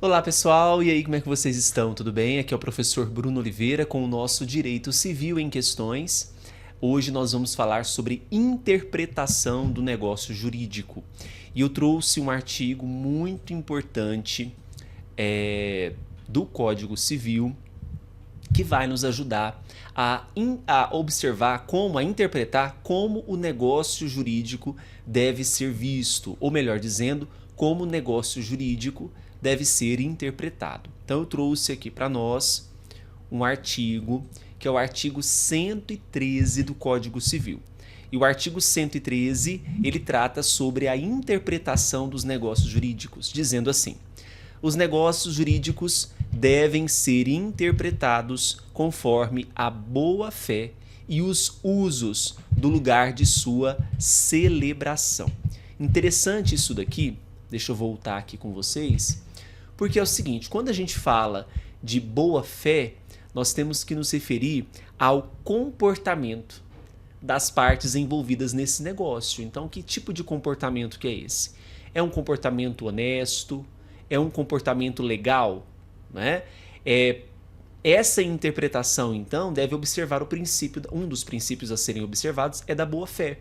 Olá pessoal, e aí como é que vocês estão? Tudo bem? Aqui é o professor Bruno Oliveira com o nosso Direito Civil em Questões. Hoje nós vamos falar sobre interpretação do negócio jurídico. E eu trouxe um artigo muito importante do Código Civil que vai nos ajudar a observar a interpretar como o negócio jurídico deve ser visto, ou melhor dizendo, como o negócio jurídico deve ser interpretado. Então eu trouxe aqui para nós um artigo, que é o artigo 113 do Código Civil. E o artigo 113, ele trata sobre a interpretação dos negócios jurídicos, dizendo assim: os negócios jurídicos devem ser interpretados conforme a boa-fé e os usos do lugar de sua celebração. Interessante isso daqui, deixa eu voltar aqui com vocês, porque é o seguinte, quando a gente fala de boa-fé, nós temos que nos referir ao comportamento das partes envolvidas nesse negócio. Então, que tipo de comportamento que é esse? É um comportamento honesto? É um comportamento legal? Né? Essa interpretação, então, deve observar o princípio, um dos princípios a serem observados é da boa-fé,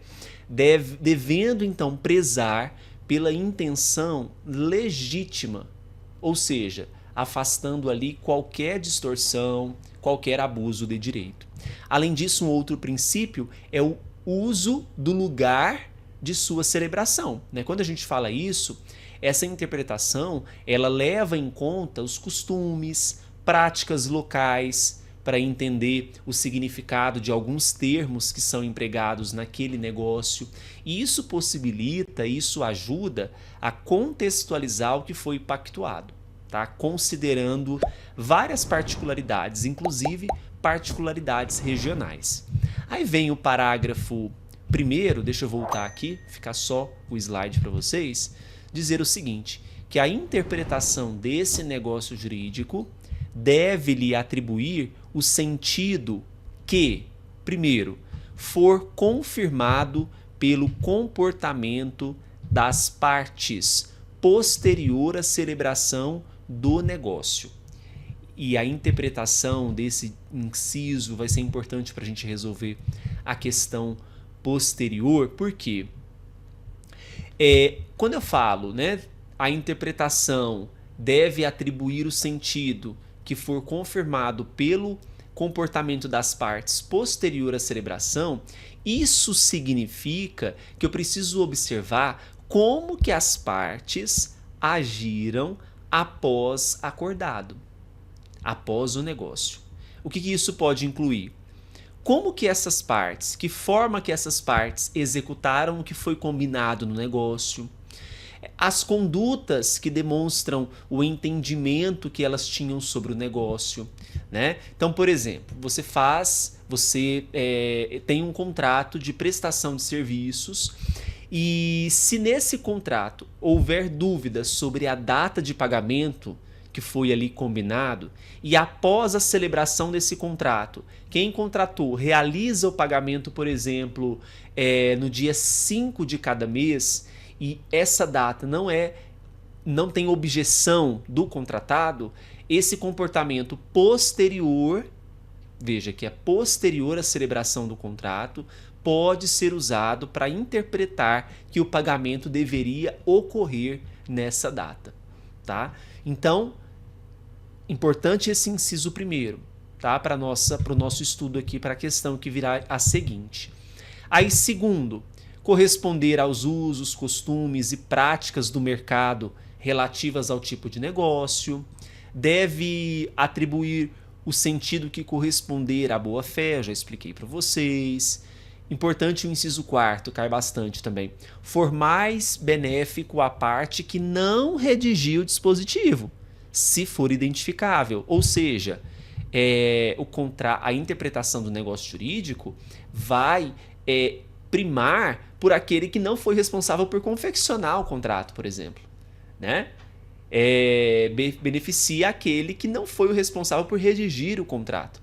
devendo, então, prezar pela intenção legítima, ou seja, afastando ali qualquer distorção, qualquer abuso de direito. Além disso, um outro princípio é o uso do lugar de sua celebração. Né? Quando a gente fala isso, essa interpretação ela leva em conta os costumes, práticas locais, para entender o significado de alguns termos que são empregados naquele negócio. E isso possibilita, isso ajuda a contextualizar o que foi pactuado, tá? Considerando várias particularidades, inclusive particularidades regionais. Aí vem o parágrafo primeiro, deixa eu voltar aqui, ficar só o slide para vocês, dizer o seguinte, que a interpretação desse negócio jurídico deve-lhe atribuir o sentido que, primeiro, for confirmado pelo comportamento das partes posterior à celebração do negócio. E a interpretação desse inciso vai ser importante para a gente resolver a questão posterior, porque quando eu falo, né, a interpretação deve atribuir o sentido que for confirmado pelo comportamento das partes posterior à celebração, isso significa que eu preciso observar como que as partes agiram após acordado, após o negócio. O que isso pode incluir? Como que essas partes, que forma que essas partes executaram o que foi combinado no negócio, as condutas que demonstram o entendimento que elas tinham sobre o negócio, né? Então, por exemplo, você tem um contrato de prestação de serviços e se nesse contrato houver dúvidas sobre a data de pagamento que foi ali combinado e após a celebração desse contrato, quem contratou realiza o pagamento, por exemplo, no dia 5 de cada mês, e essa data não tem objeção do contratado, esse comportamento posterior, veja que é posterior à celebração do contrato, pode ser usado para interpretar que o pagamento deveria ocorrer nessa data, tá? Então, importante esse inciso primeiro, tá? Para o nosso estudo aqui, para a questão que virá a seguinte. Aí, segundo, corresponder aos usos, costumes e práticas do mercado relativas ao tipo de negócio, deve atribuir o sentido que corresponder à boa-fé, já expliquei para vocês. Importante o inciso quarto, cai bastante também. For mais benéfico à parte que não redigiu o dispositivo, se for identificável. Ou seja, a interpretação do negócio jurídico vai primar por aquele que não foi responsável por confeccionar o contrato, por exemplo, né? Beneficia aquele que não foi o responsável por redigir o contrato.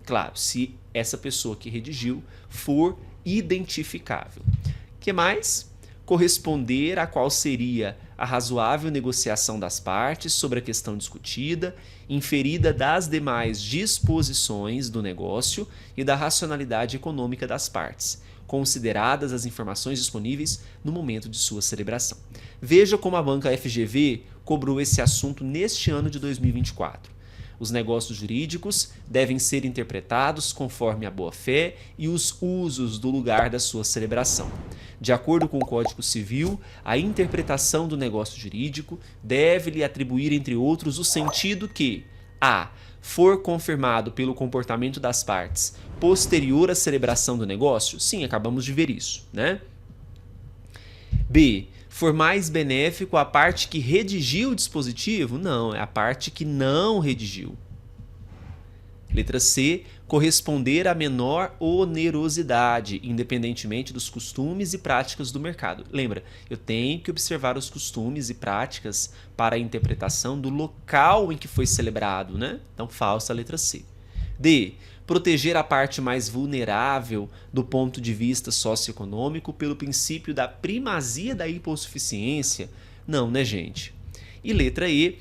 Claro, se essa pessoa que redigiu for identificável. O que mais? corresponder a qual seria a razoável negociação das partes sobre a questão discutida, inferida das demais disposições do negócio e da racionalidade econômica das partes, consideradas as informações disponíveis no momento de sua celebração. Veja como a banca FGV cobrou esse assunto neste ano de 2024. Os negócios jurídicos devem ser interpretados conforme a boa-fé e os usos do lugar da sua celebração. De acordo com o Código Civil, a interpretação do negócio jurídico deve-lhe atribuir, entre outros, o sentido que a. For confirmado pelo comportamento das partes posterior à celebração do negócio? Sim, acabamos de ver isso, né? B. For mais benéfico à parte que redigiu o dispositivo? Não, é a parte que não redigiu. Letra C. Corresponder a menor onerosidade, independentemente dos costumes e práticas do mercado. Lembra, eu tenho que observar os costumes e práticas para a interpretação do local em que foi celebrado, né? Então, falsa a letra C. D. Proteger a parte mais vulnerável do ponto de vista socioeconômico pelo princípio da primazia da hipossuficiência? Não, né, gente? E letra E.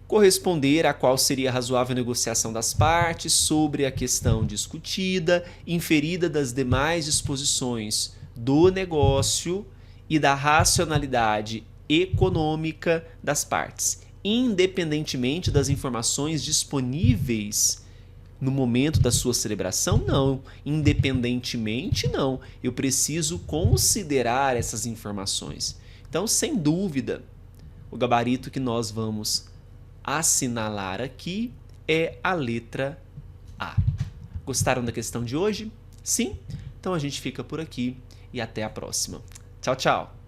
Corresponder a qual seria a razoável negociação das partes sobre a questão discutida, inferida das demais disposições do negócio e da racionalidade econômica das partes, independentemente das informações disponíveis no momento da sua celebração? Não. Independentemente, não. Eu preciso considerar essas informações. Então, sem dúvida, o gabarito que nós vamos assinalar aqui é a letra A. Gostaram da questão de hoje? Sim? Então a gente fica por aqui e até a próxima. Tchau, tchau!